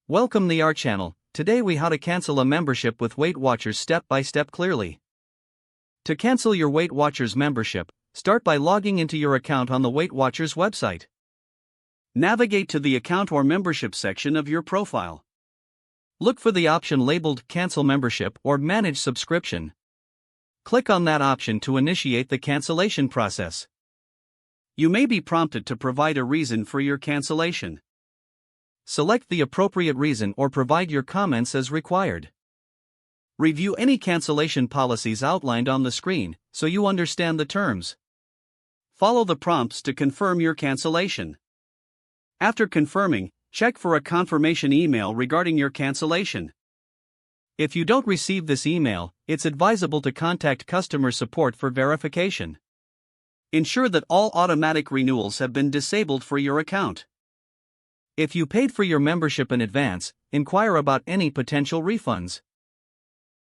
Welcome to our channel. Today we how to cancel a membership with Weight Watchers step by step clearly. To cancel your Weight Watchers membership, start by logging into your account on the Weight Watchers website. Navigate to the account or membership section of your profile. Look for the option labeled Cancel Membership or Manage Subscription. Click on that option to initiate the cancellation process. You may be prompted to provide a reason for your cancellation. Select the appropriate reason or provide your comments as required. Review any cancellation policies outlined on the screen so you understand the terms. Follow the prompts to confirm your cancellation. After confirming, check for a confirmation email regarding your cancellation. If you don't receive this email, it's advisable to contact customer support for verification. Ensure that all automatic renewals have been disabled for your account. If you paid for your membership in advance, inquire about any potential refunds.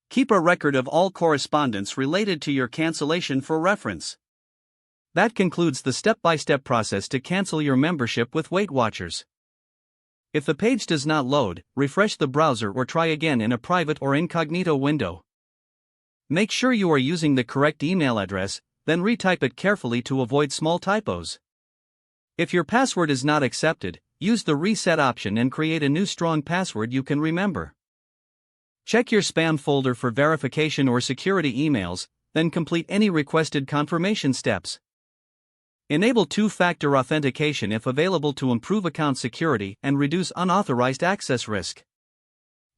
Keep a record of all correspondence related to your cancellation for reference. That concludes the step-by-step process to cancel your membership with Weight Watchers. If the page does not load, refresh the browser or try again in a private or incognito window. Make sure you are using the correct email address, then retype it carefully to avoid small typos. If your password is not accepted, use the reset option and create a new strong password you can remember. Check your spam folder for verification or security emails, then complete any requested confirmation steps. Enable two-factor authentication if available to improve account security and reduce unauthorized access risk.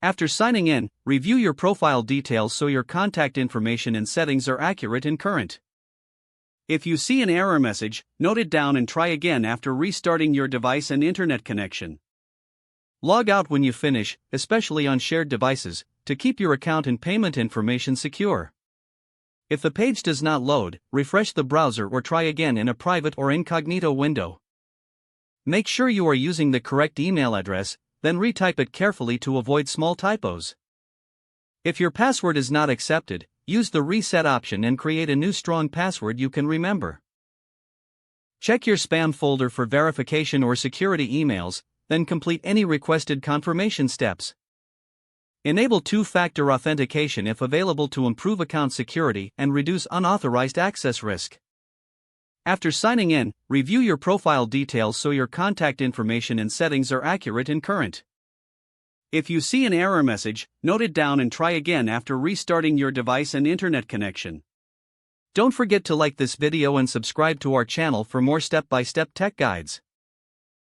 After signing in, review your profile details so your contact information and settings are accurate and current. If you see an error message, note it down and try again after restarting your device and internet connection. Log out when you finish, especially on shared devices, to keep your account and payment information secure. If the page does not load, refresh the browser or try again in a private or incognito window. Make sure you are using the correct email address, then retype it carefully to avoid small typos. If your password is not accepted, use the reset option and create a new strong password you can remember. Check your spam folder for verification or security emails, then complete any requested confirmation steps. Enable two-factor authentication if available to improve account security and reduce unauthorized access risk. After signing in, review your profile details so your contact information and settings are accurate and current. If you see an error message, note it down and try again after restarting your device and internet connection. Don't forget to like this video and subscribe to our channel for more step-by-step tech guides.